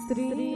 श्री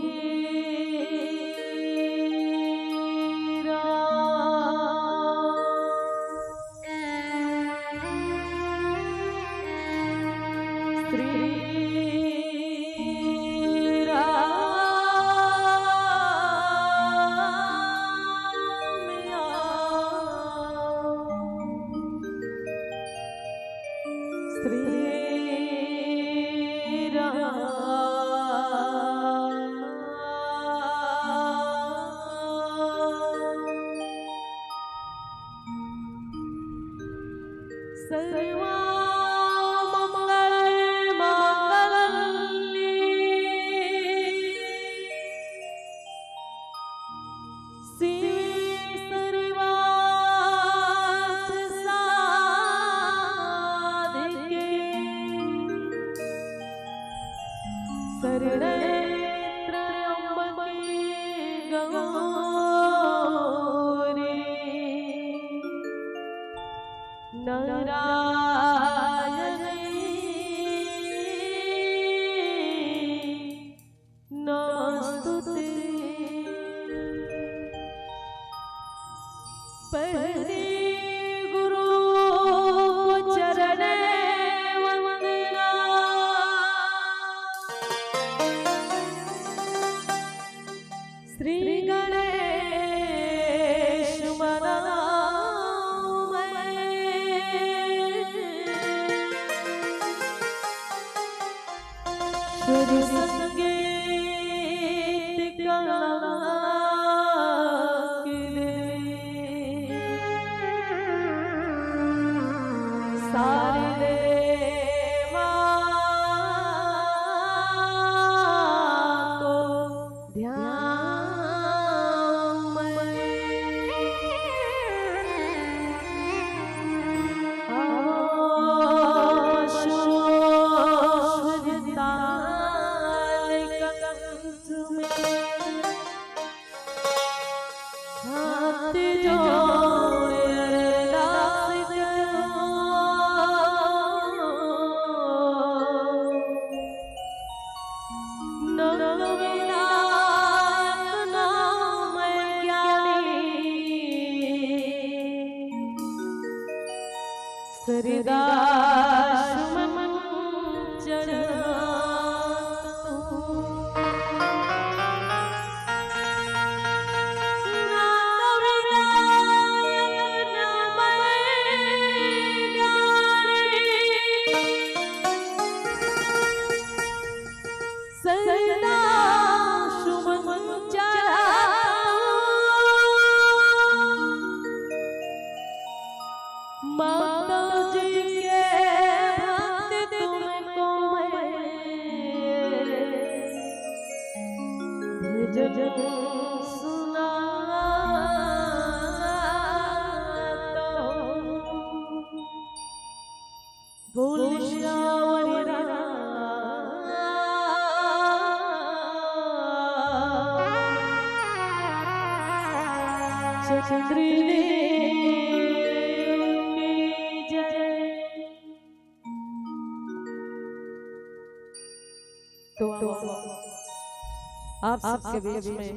आप सबके बीच में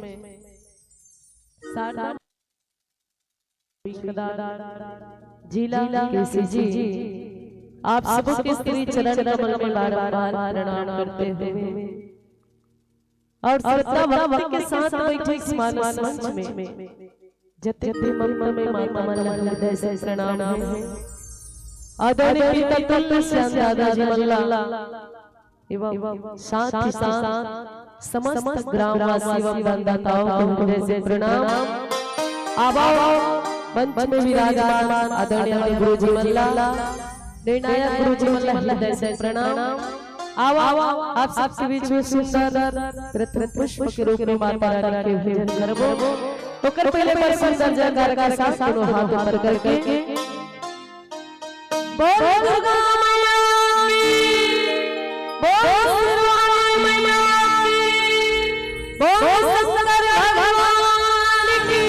जिला केसी जी आप सबके श्री चरण कमल में बार-बार प्रणाम करते हुए और श्रद्धा भक्ति के साथ बैठे इस मानस मंच में जते मम्मा में माता मन हृदय से प्रणाम है। आदरणीय पिता तत्व श्याम दादा जी मल्ला एवं साथ ही साथ समस्त ग्रामवासी एवं दाताओं को हृदय से प्रणाम। आवाओ मंच में विराजमान आदरणीय गुरुजी मल्ला निर्णायक गुरुजी मल्ला हृदय से प्रणाम। आओ आप सबके बीच में सुंदर रत्न पुष्प के रूप में माता रानी के पूजन करबो। ओकर पहले पर सुंदर जयकार के साथ दोनों हाथ ऊपर करके बोल दुर्गा मैया की, बोल दुर्गा मैया की, बोल शंकर भगवान की।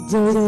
जय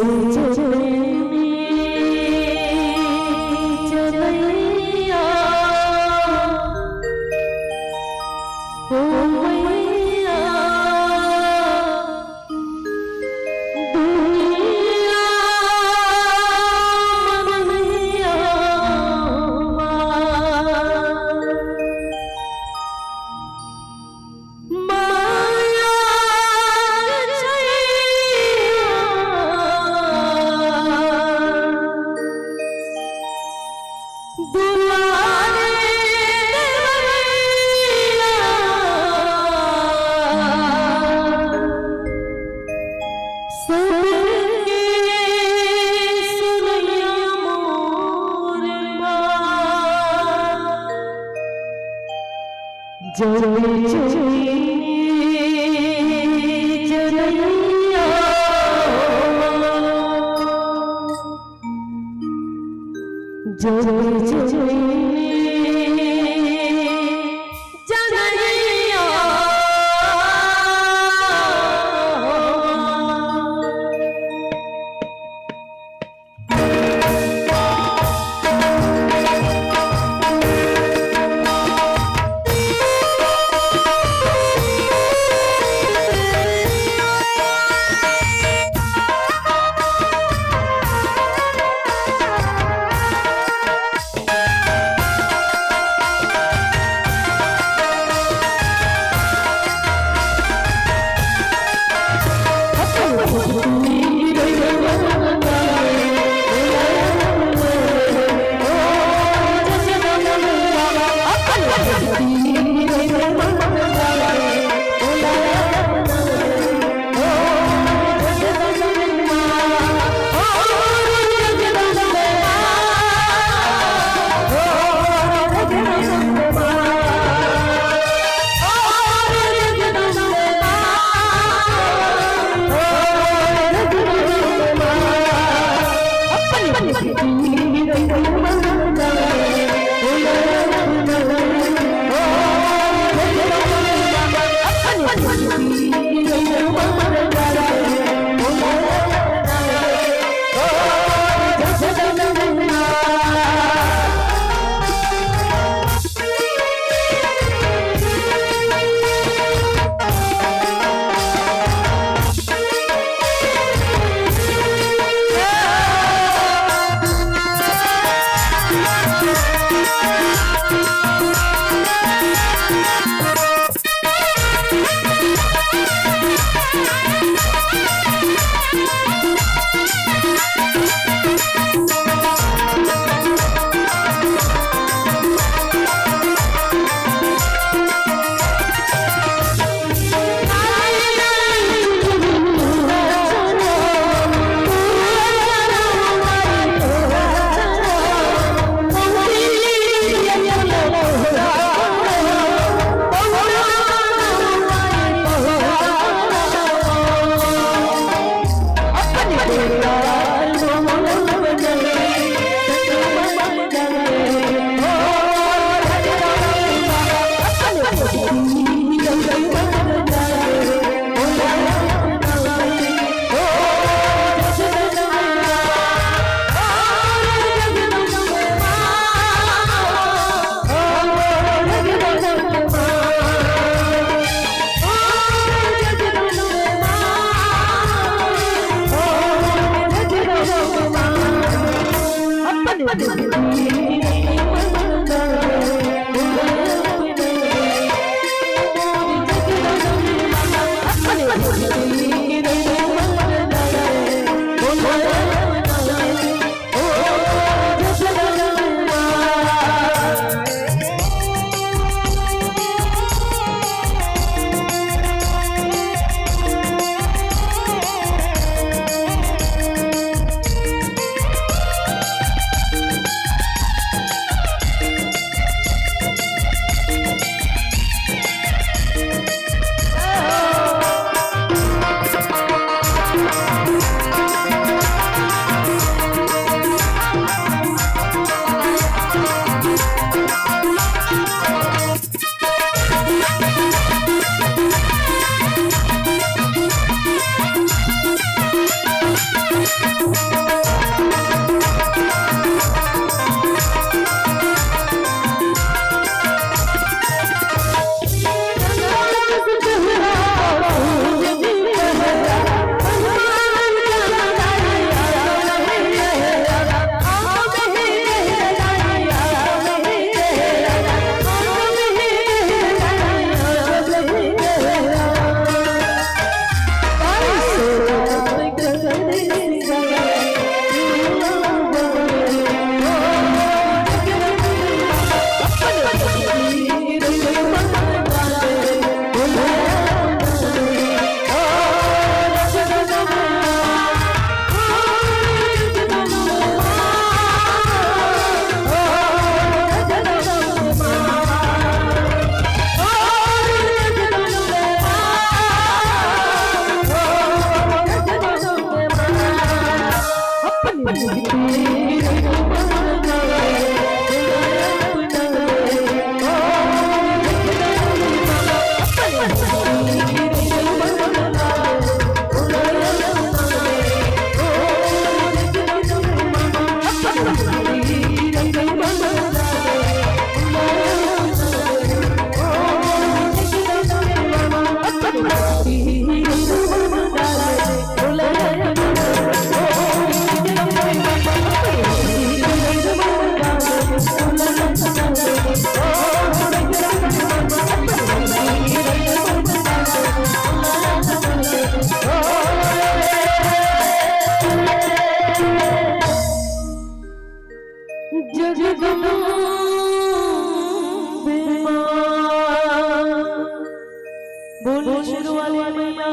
बोल शुरू वाले मैया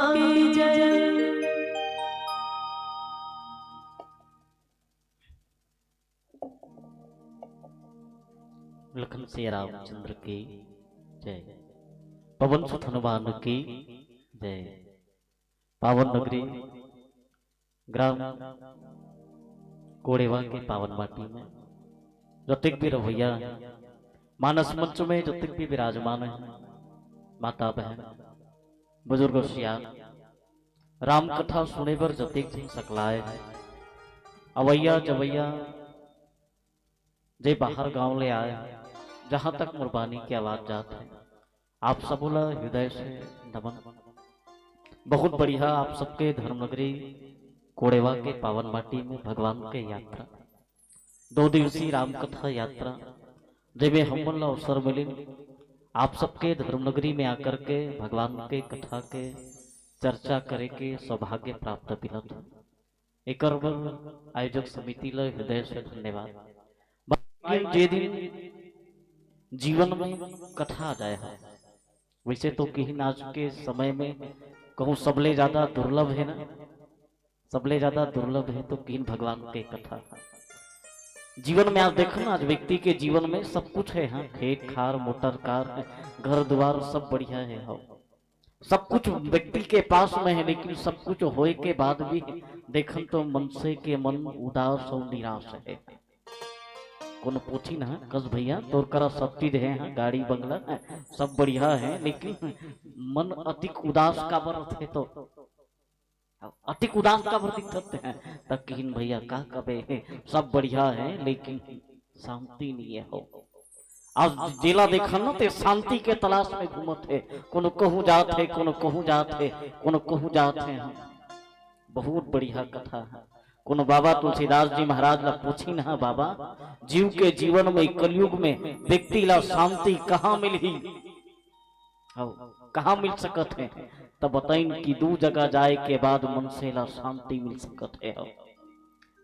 की जय। लखन से रामचंद्र की जय, पवन सुत हनुमान की जय। पावन नगरी ग्राम कोड़ेवा के पावन माटी में जतिक भी रवैया मानस मंच में जतिक भी विराजमान है, माता बहन बुजुर्ग सियान राम कथा सुने पर जतिक जी सकलाए अवैया जवैया जे बाहर गांव ले आए, जहां तक मुरबानी की आवाज जाती है आप सबोला हृदय से नमन। बहुत बढ़िया आप सबके धर्मनगरी कोड़ेवा के पावन माटी में भगवान के यात्रा 2 दिवसीय राम कथा यात्रा जिसमें हम अवसर मिले आप सबके धर्मनगरी में आकर के भगवान के कथा के चर्चा करे के सौभाग्य प्राप्त मिलत। एक आयोजक समिति ला हृदय से धन्यवाद। जे दिन जीवन में कथा आ जाए है वैसे तो कहीं आज के समय में कहूँ सबले ज्यादा दुर्लभ है ना, सबले ज्यादा दुर्लभ है तो कहीं भगवान के कथा जीवन में। आज देखो ना, आज व्यक्ति के जीवन में सब कुछ है, हाँ खेत खार मोटर कार घर द्वार सब बढ़िया है, हाँ सब कुछ व्यक्ति के पास में है, लेकिन सब कुछ होए के बाद भी देखन तो मन से के मन उदास और निराश है। कौन पूछी ना कस भैया तोर करा सब चीज है, हाँ गाड़ी बंगला है सब बढ़िया है, लेकिन मन अधिक उदास का बरत है तो अधिक उदास का दिक्कत है तक भैया का कबे सब बढ़िया है लेकिन शांति नहीं है। हो आज जिला देखा ना ते शांति के तलाश में घूमत है, कोनो कहूँ जात है कोनो कहूँ जात है कोनो कहूँ जात है। बहुत बढ़िया कथा है। कोनो बाबा तुलसीदास जी महाराज ला पूछी ना बाबा जीव के जीवन में कलयुग में व्यक्ति ला शांति कहाँ मिली, कहाँ मिल सकत है, तब बताइन कि 2 जगह जाए के बाद मन से ला शांति मिल सकत है।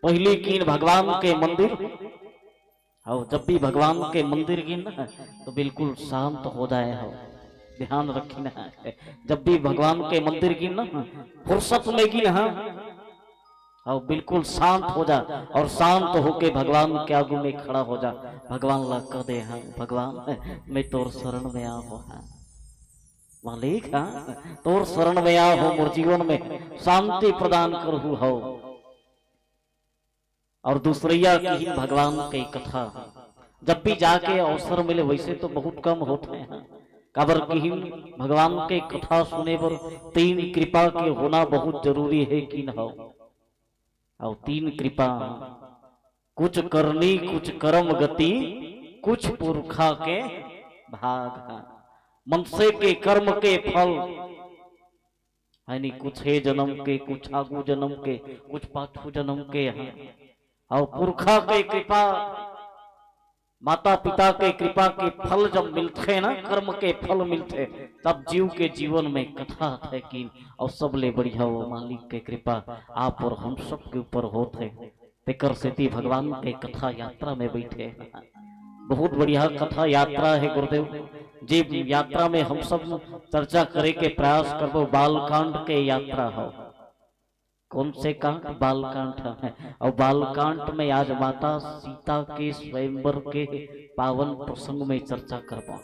पहले कीन भगवान के मंदिर, और जब भी भगवान के मंदिर गिन ना तो बिल्कुल शांत हो जाए। हो ध्यान रखी ना, जब भी भगवान के मंदिर गिन ना फुर्सत में गिन और बिल्कुल शांत हो जा और शांत होके भगवान के आगू में खड़ा हो जा। भगवान ला कह दे हाँ भगवान मैं तोर शरण में आ हो, मालिक हाँ तोर शरण में आ हो, मोर जीवन में शांति प्रदान करहु हो। और दूसरिया की भगवान की कथा जब भी जाके अवसर मिले वैसे तो बहुत कम होते हैं, काबर की भगवान के कथा सुने पर 3 कृपा के होना बहुत जरूरी है कि न हो। और 3 कृपा कुछ करनी कुछ कर्म गति कुछ पुरखा के भाग, मनसे के कर्म के फल यानी कुछ है जन्म के कुछ आगू जन्म के कुछ पाछू जन्म के हैं, और पुरखा के कृपा माता पिता के कृपा के फल जब मिलते ना कर्म के फल मिलते तब जीव के जीवन में कथा है कि और सबले बढ़िया वो मालिक के कृपा आप और हम सब के ऊपर होते तेकर सेती भगवान के कथा यात्रा में बैठे। बहुत बढ़िया कथा यात्रा है गुरुदेव जी। यात्रा में हम सब चर्चा करे के प्रयास करबो बालकांड के यात्रा हो। कौन से कांड? बालकांड है। और बालकांड में आज माता सीता के स्वयंवर के पावन प्रसंग में चर्चा करबो।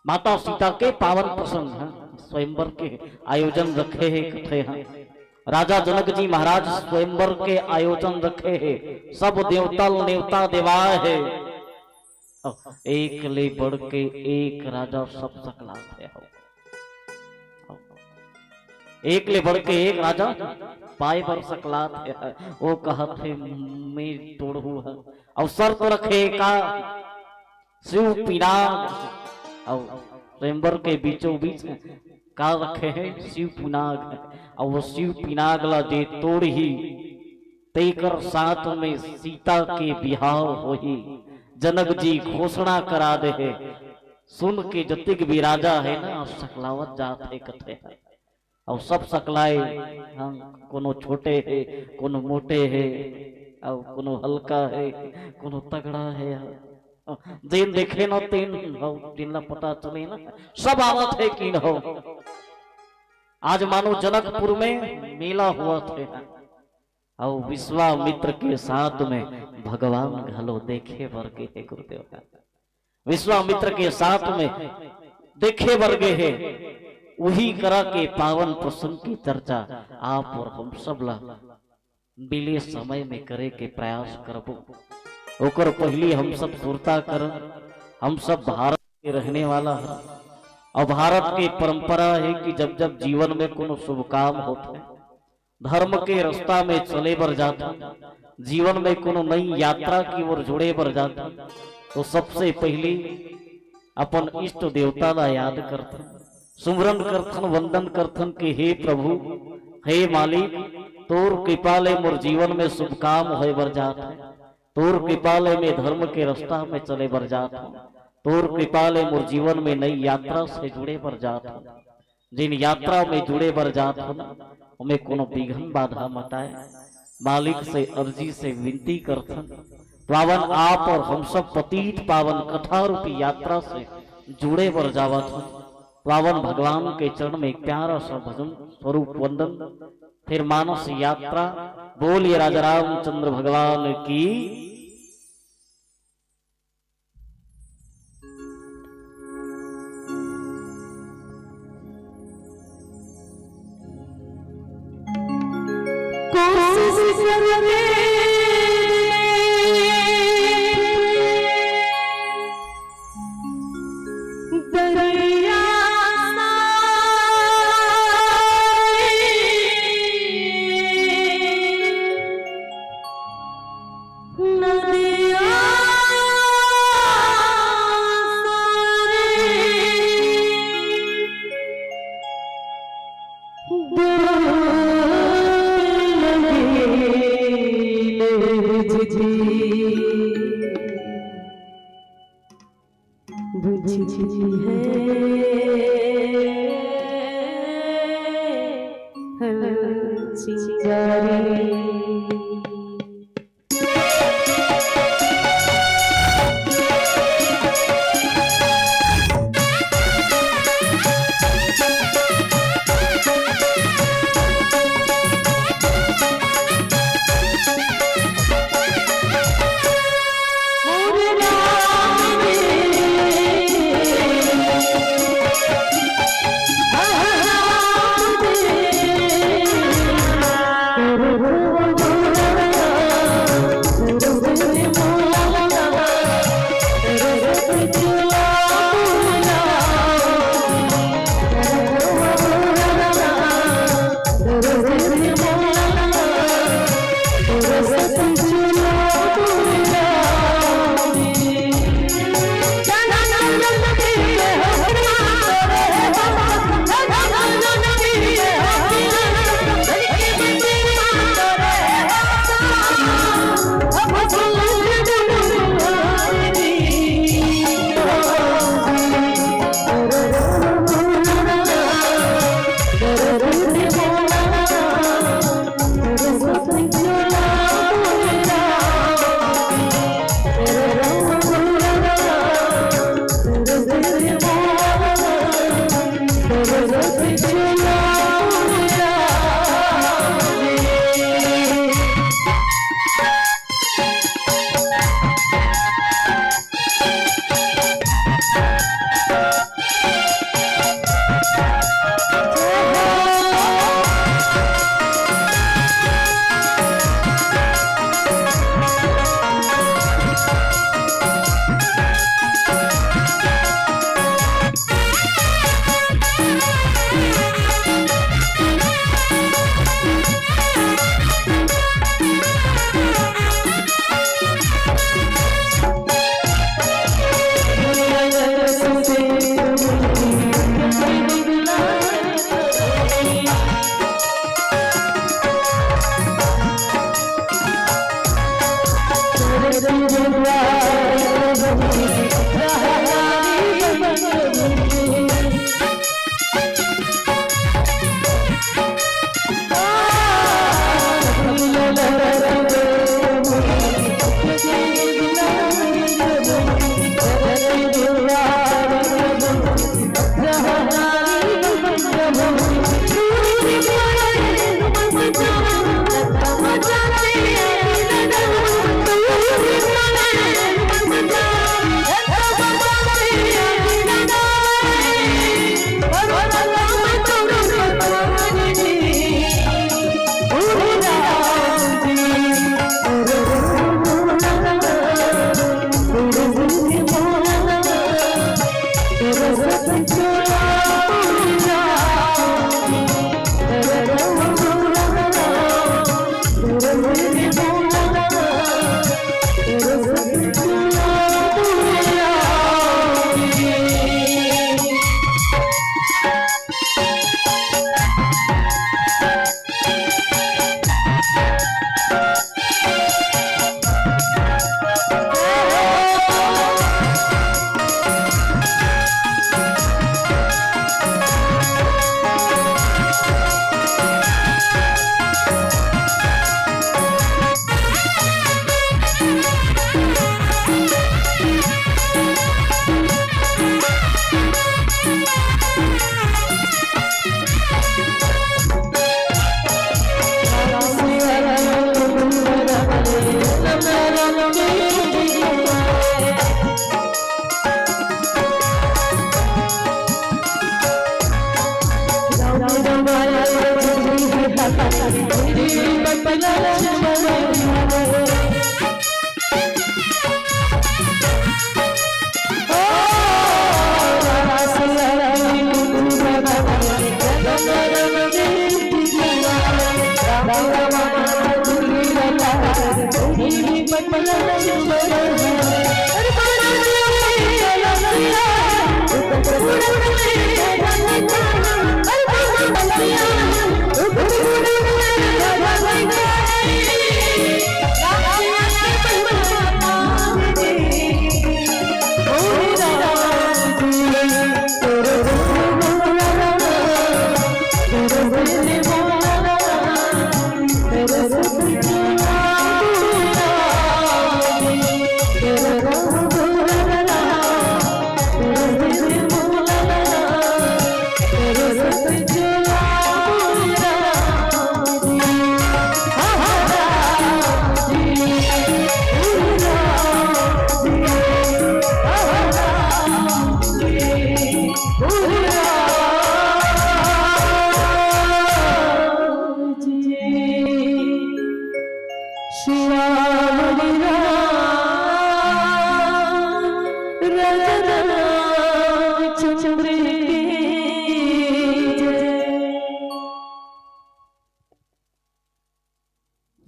माता सीता के पावन प्रसंग है, स्वयंवर के आयोजन रखे हैं कथे हैं। राजा जनक जी महाराज स्वयंवर के आयोजन रखे हैं, सब देवतल नेवता देवाय है, एक ले बढ़ के एक राजा सब सकला है। एक ले बढ़ के एक राजा पाए बर सकलात है, वो कहत है मैं तोड़ू है। और शर्त रखे का शिव पिनाग, और स्वयंवर के बीचों बीच का रखे है शिव पिनाग, और वो शिव पिनाग ला दे तोड़ ही तेकर साथ में सीता के बिहाव हो ही जनक जी घोषणा करा दे है। सुन के जतिक भी राजा है ना सकलावत जात है कथे है, और सब सकलाए हम कोनो छोटे है कोनो मोटे है, और कोनो हल्का है कोनो तगड़ा है, जिन देखे न तीन हो जिनला पता चले ना सब आवत है कि हो। आज मानो जनकपुर में मेला हुआ थे और विश्वामित्र के साथ में भगवान घलो देखे वर्गे है गुरुदेव। विश्वामित्र के साथ में देखे वर्गे है वही करा के पावन प्रसंग की चर्चा आप और हम सब ला मिले समय में करे के प्रयास करबो। ओकर पहली हम सब सुरता कर हम सब भारत के रहने वाला है और भारत की परंपरा है कि जब जब जीवन में कोनो शुभ काम होते धर्म के रास्ता में चले बर जाता जीवन में कोनो नई यात्रा की ओर जुड़े बर जाता तो सबसे पहली अपन इष्ट देवता ला याद करते सुमरन करथन वंदन करथन कि हे प्रभु हे मालिक तोर कृपा ले मोर जीवन में शुभ काम होए बर जात है तोर कृपा ले में धर्म के रास्ता में चले बर जात हूं तोर कृपा ले मोर जीवन में नई यात्रा से जुड़े बर जात हूं जिन यात्रा में जुड़े बर जात हूं हमें कोनो विघ्न बाधा मत आए मालिक से अर्जी से विनती करथन पावन आप और हम सब पतित पावन कथा रूपी यात्रा से जुड़े बर जावत हूं पावन भगवान के चरण में एक प्यारा सा भजन स्वरूप वंदन फिर मानस यात्रा बोलिए राजा रामचंद्र भगवान की।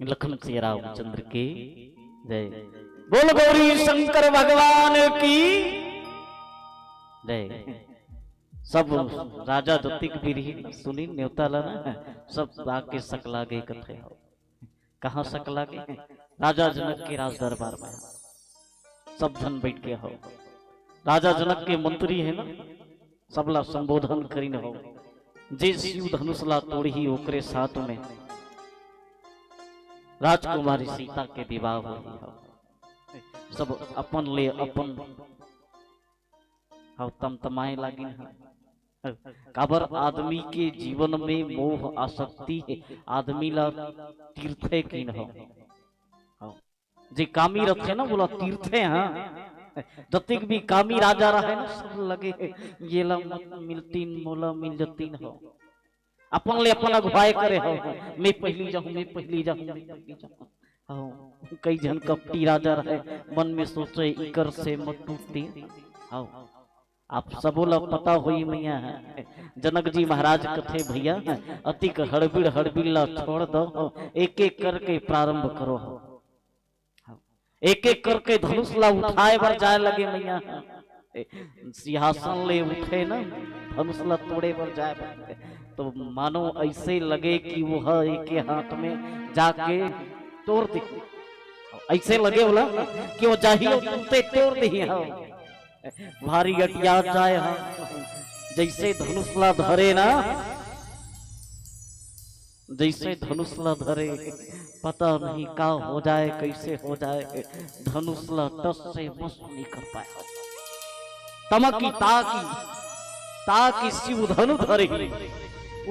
लखन श्री रामचंद्र की जय। बोल गौरी शंकर भगवान की जय। सब राजा दत्तिक भी सुनी न्योता लाना सब आके सकला गए कथे कहाँ सकला गए राजा जनक के राज दरबार में सब जन बैठ के हो राजा जनक के मंत्री है ना सबला संबोधन करी न हो जे शिव धनुषला तोड़ी ओकरे साथ में राजकुमारी सीता के विवाह हो सब अपन ले अपन हाँ तमतमाए लागिन है काबर आदमी के जीवन में मोह आसक्ति है आदमी ला तीर्थे की न हो जे कामी रखे ना बोला तीर्थे हाँ जतिक भी कामी राजा रहे ना सब लगे ये ला मिलतीन मोला मिल जतीन हो अपन ले अपन अगुवाई करे हो मैं पहली जाऊं मैं पहली जाऊं मैं पहली जाऊं हाँ कई जन कपटी राजा रहे मन में सोचे इकर से मत टूटती हाँ आप सबो लोग पता हुई मैया है जनक जी महाराज कथे भैया अतिक हड़बिड़ ला छोड़ दो एक एक करके प्रारंभ करो एक एक करके धनुष ला उठाए बर जाए लगे मैया सिंहासन ले उठे ना धनुष ला तोड़े बर जाए तो मानो ऐसे लगे कि वो एक हाथ में जाके तोड़ दी ऐसे लगे बोला कि वो चाहिए तोड़ दी भारी गटिया जाए हाँ जैसे धनुषला धरे ना जैसे धनुषला धरे पता नहीं का हो जाए कैसे हो जाए धनुषला टस से बस नहीं कर पाया तमकी ताकि शिव धनु धरे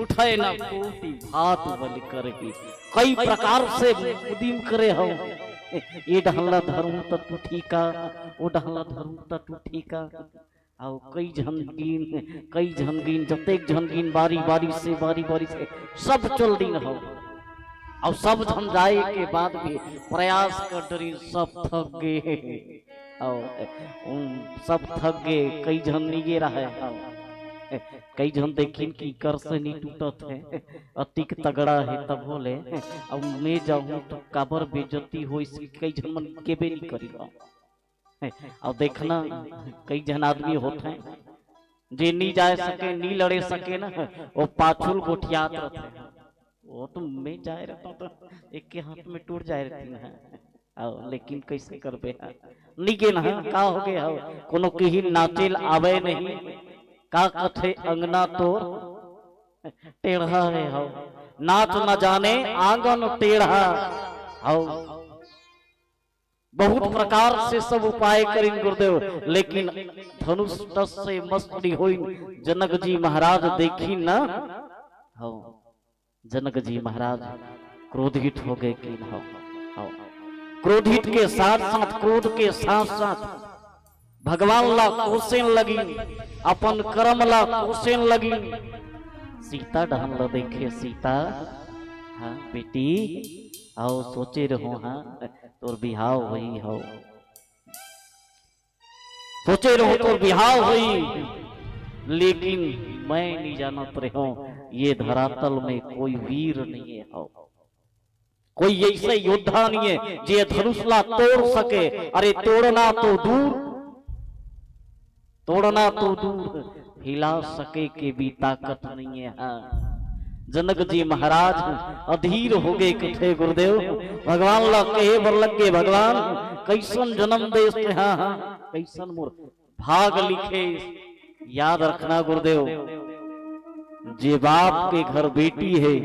उठे ना कोटि भात बलि करे कई प्रकार से उद्यम करे हो ये ढहला धरूं त तू ठीका वो ढहला धरूं त तू ठीका आओ कई झनगीन जतेक झनगीन बारी बारी से सब चल दिन हो और सब झन जाए के बाद भी प्रयास कर डरी सब थक गए और सब थक गए कई झन निगे रहे कई जन देखिन की कर से नहीं टूटत है, अतिक तगड़ा है तब बोले अब मैं जाऊं तो काबर बेइज्जती हो, इसकी कई जन मन के बे नहीं करीगा। अब देखना कई जन आदमी होते हैं जे नहीं जा सके नहीं लड़े सके ना, वो पाछुल गोठियात रहते हैं। वो तो मैं जाए रहता तो एक के हाथ में टूट जाए रहती है। लेकिन कैसे कर बे नहीं के ना का हो गए हो कोनो की नाचेल आवे नहीं, का कथे अंगना तोर टेढ़ा है हो, नाच न जाने आंगन टेढ़ा हो। बहुत प्रकार से सब उपाय करिन गुरुदेव, लेकिन धनुष टस से मस्ती हुई जनक जी महाराज देखी न हो। जनक जी महाराज क्रोधित हो गए कि न हो। क्रोधित के साथ साथ क्रोध के साथ साथ भगवान ला कोसेन लगी, अपन कर्म ला कोसेन लगी। सीता डहन ला देखे सीता, हाँ बेटी आओ सोचे रहो, हाँ तोर बिहाव हुई हो, सोचे रहो तोर बिहाव हुई, लेकिन मैं नहीं जानत रहो ये धरातल में कोई वीर नहीं है हो, कोई ऐसे योद्धा नहीं है जे धनुषला तोड़ सके। अरे तोड़ना तो दूर, तोड़ना तो दूर हिला सके के भी ताकत नहीं है। हाँ जनक जी महाराज अधीर हो गए कथे गुरुदेव, भगवान ला कहे बर लगे भगवान कैसन जन्म देश थे, हाँ हाँ कैसन मोर भाग लिखे। याद रखना गुरुदेव, जे बाप के घर बेटी है,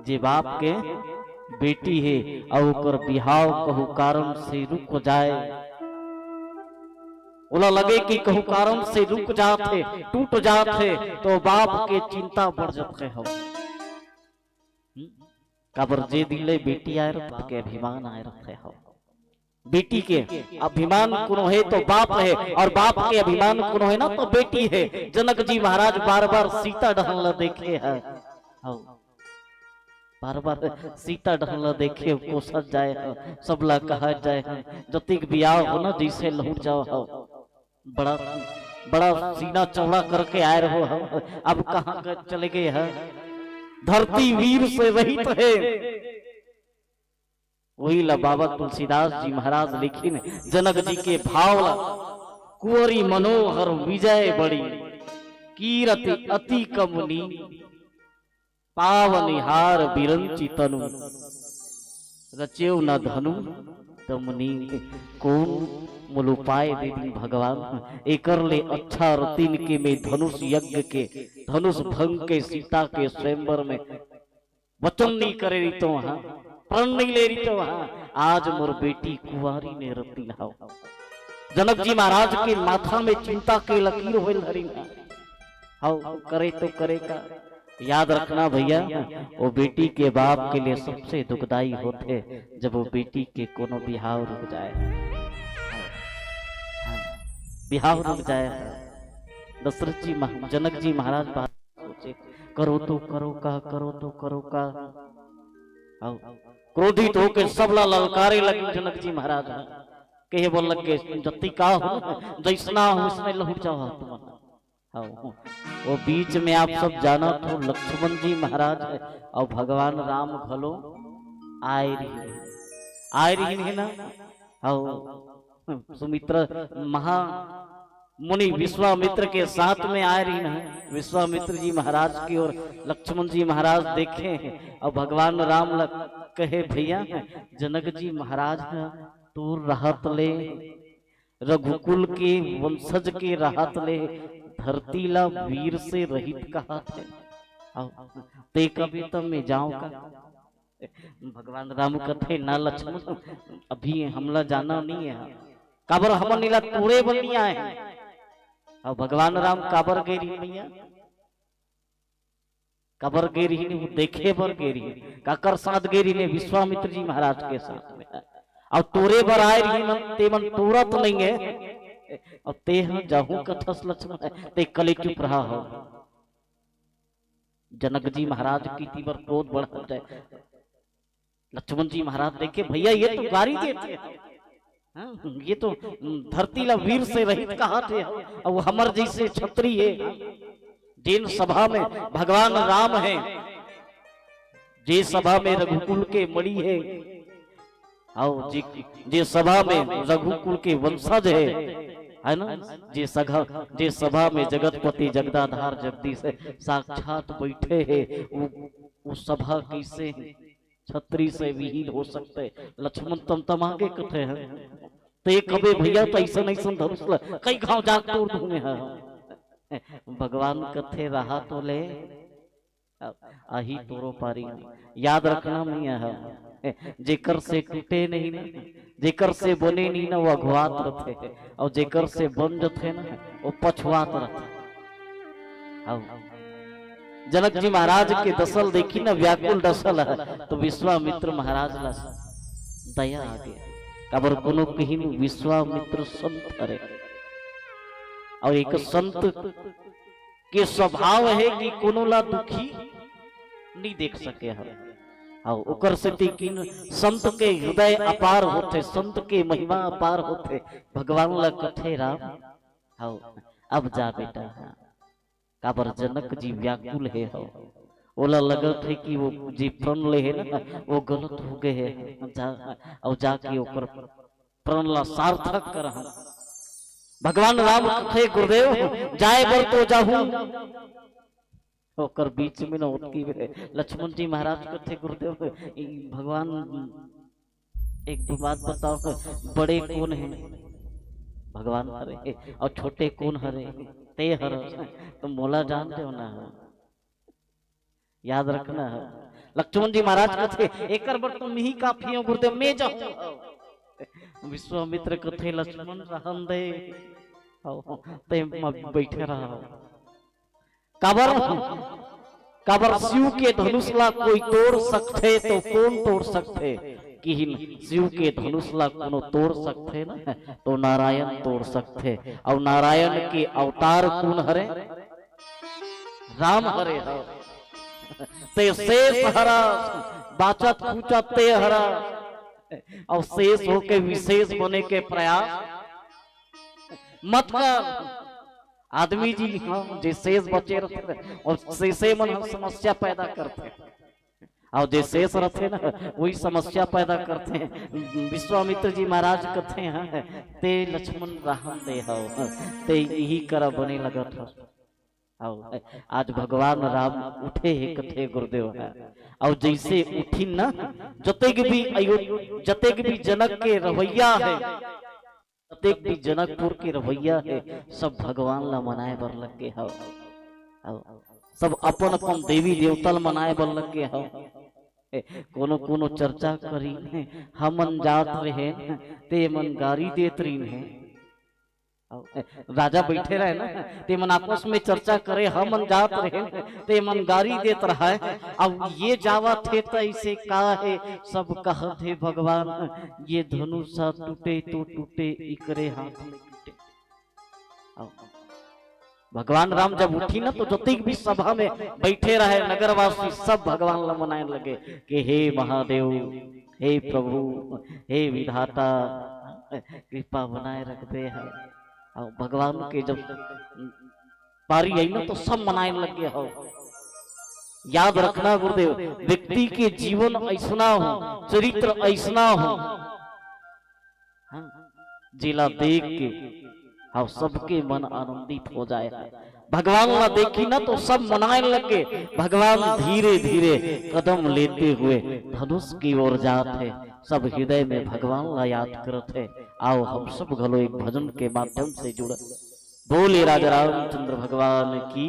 जे बाप के बेटी है और ओकर बिहाव कहू कारण से रुक जाए, ओला लगे कि कहू कारण से रुक जाते टूट जाते तो बाप के चिंता बढ़ जाते हो। काबर जे दिले बेटी आए रथ के अभिमान आए रखे हो, बेटी के अभिमान कोनो है तो बाप है, और बाप के अभिमान कोनो है ना तो बेटी है। जनक जी महाराज बार बार सीता डहल देखे है, बार बार सीता डहल देखे कोसत जाए हो, सबला कहा जाए जतिक बियाह हो ना जैसे लहुट जाओ हो, बड़ा बड़ा सीना चौड़ा करके आए रहो हो, अब कहाँ चले गए हैं। धरती वीर से रहित है, वही ला बाबा तुलसीदास जी महाराज लिखिन जनक जी के भाव ला, कुंवरी मनोहर विजय बड़ी कीरति अति कमनी, पावनिहार बिरंची तनु रचेव न धनु तमनी। कौन मूल उपाय दे दी भगवान, एकर ले अच्छा रतिन के में धनुष यज्ञ के धनुष भंग के सीता के स्वयंवर में वचन नहीं करे रही तो वहां प्रण नहीं ले रही तो वहां आज मोर बेटी कुंवारी ने रति नहाओ। जनक जी महाराज के माथा में चिंता के लकीर हो हरी हाउ करे तो करे का। याद रखना भैया, वो बेटी के बाप के लिए सबसे दुखदाई होते जब वो बेटी के कोनो बिहाव रुक जाए, बिहाव रुक जाए। दशरथ जी जनक जी महाराज बात सोचे करो तो करो का, करो तो करो का। क्रोधित होकर सबला ललकारे लगे जनक जी महाराज, कहे बोल लगे जति का हो जैसना हो उसमें लहुट जाओ तुम। वो बीच में आप सब जाना तो लक्ष्मण जी महाराज और भगवान राम घलो आए रही है ना। सुमित्र महा मुनि विश्वामित्र के साथ में आए रही ना, विश्वामित्र जी महाराज की और लक्ष्मण जी महाराज देखे और भगवान राम कहे भैया जनक जी महाराज तू राहत ले, रघुकुल के वंशज के राहत ले, धरती ला वीर से रहित कहा थे, ते कभी तब मैं जाऊं का। भगवान राम कथे ना लक्ष्मण अभी हमला जाना नहीं है, काबर हम नीला तोड़े बनी आए हैं। और भगवान राम काबर गेरी भैया, काबर गेरी नहीं देखे बर गेरी, काकर साथ गेरी ने विश्वामित्र जी महाराज के साथ में, और तोरे बर आए रही मन ते मन तोरा तो नहीं है। अब ते जाहू कथस लक्ष्मण ते कले चुप रहा हो। जनक जी महाराज की तीव्र क्रोध बढ़ जाए। लक्ष्मण जी महाराज देखे भैया ये तो गारी देते, हाँ, ये तो धरती ला वीर से रहित कहा थे अब हमर जैसे छत्री है जिन सभा में भगवान राम है, जे सभा में रघुकुल के मणि है जे सभा में रघुकुल के वंशज है ना, जे सभा में जगतपति जगदाधार जगदीश साक्षात बैठे हैं, वो सभा कैसे छत्री से विहीन हो सकते। लक्ष्मण तम तमागे कथे हैं ते कबे भैया तो ऐसा नहीं सुन धनुष कई गांव जाग तोड़ दूंगे भगवान कथे रहा तो ले आही तोरो पारी याद रखना नहीं है जेकर से टूटे नहीं ना, जेकर से बने नहीं ना वो अघवात रथे और जेकर से बन जथे ना वो पछवात रथे। जनक जी महाराज के दसल देखी ना व्याकुल दसल है तो विश्वामित्र महाराज ला दया आ गया काबर कोनो कहीं विश्वामित्र संत हरे और एक संत के स्वभाव है कि कोनो ला दुखी नहीं देख सके हरे और ओकर से तीन संत के हृदय अपार होते, संत के महिमा अपार होते। भगवान ला कथे राम आओ अब जा बेटा काबर जनक जी व्याकुल है हो ओला लगत है कि वो जी प्रण ले है ना वो गलत हो गए है और जाके ओकर प्रण ला सार्थक कर हम भगवान राम कथे गुरुदेव जाए बर तो जाहू ओकर बीच में न होती लक्ष्मण जी महाराज कथे गुरुदेव भगवान एक दो बात बताओ बड़े कौन है भगवान हरे और छोटे कौन हरे ते हर तुम मोला जानते हो ना याद रखना है। लक्ष्मण जी महाराज कथे एकर बर तुम ही काफी हो गुरुदेव मैं जाऊं। विश्वामित्र कथे लक्ष्मण रहन दे ते बैठे रहा काबर शिव के धनुष ला कोई तोड़ सकते तो कौन तोड़ सकते कि शिव के धनुष ला कोनो तोड़ सकते ना तो नारायण तोड़ सकते और नारायण के अवतार कौन हरे राम हरे ते शेष हरा बाचत पूछत ते हरा और शेष होके विशेष बने के प्रयास मत कर आदमी जी जे शेष बचे रहते और शेषे मन समस्या पैदा करते और जे शेष रहते ना वही समस्या पैदा करते हैं। विश्वामित्र जी महाराज कहते हैं ते लक्ष्मण राहन दे हो ते यही कर बने लगत हो आज भगवान राम उठे है कथे गुरुदेव है और जैसे उठी ना जतेक भी जनक के रवैया है प्रत्येक भी जनकपुर के रवैया है सब भगवान ला मनाए बर लग गए हो सब अपन अपन देवी देवता मनाए बर लग गए हो कोनो कोनो चर्चा करी हमन जात रहे ते मन गारी देत रही है राजा बैठे रहे ना ते मन आपस में चर्चा करे हमन जात रहे ते मन गारी देत रहा है अब ये जावा थे तो इसे का है सब कहत है भगवान ये धनुष टूटे तो टूटे इकरे हाथ में टूटे। भगवान राम जब उठी ना तो जतिक भी सभा में बैठे रहे नगरवासी सब भगवान ला मनाए लगे कि हे महादेव हे प्रभु हे विधाता कृपा बनाए रखते हैं। और भगवान के जब पारी आई ना तो सब मनाए लगे हो। याद रखना गुरुदेव व्यक्ति के जीवन ऐसा हो चरित्र ऐसा हो जिला देख के हाँ सबके मन आनंदित हो जाए। भगवान ला देखी ना तो सब मनाए लगे। भगवान धीरे धीरे कदम लेते हुए धनुष की ओर जाते सब हृदय में भगवान ला याद करते। आओ हम सब घलो एक भजन के माध्यम से जुड़ बोले राजा रामचंद्र भगवान की।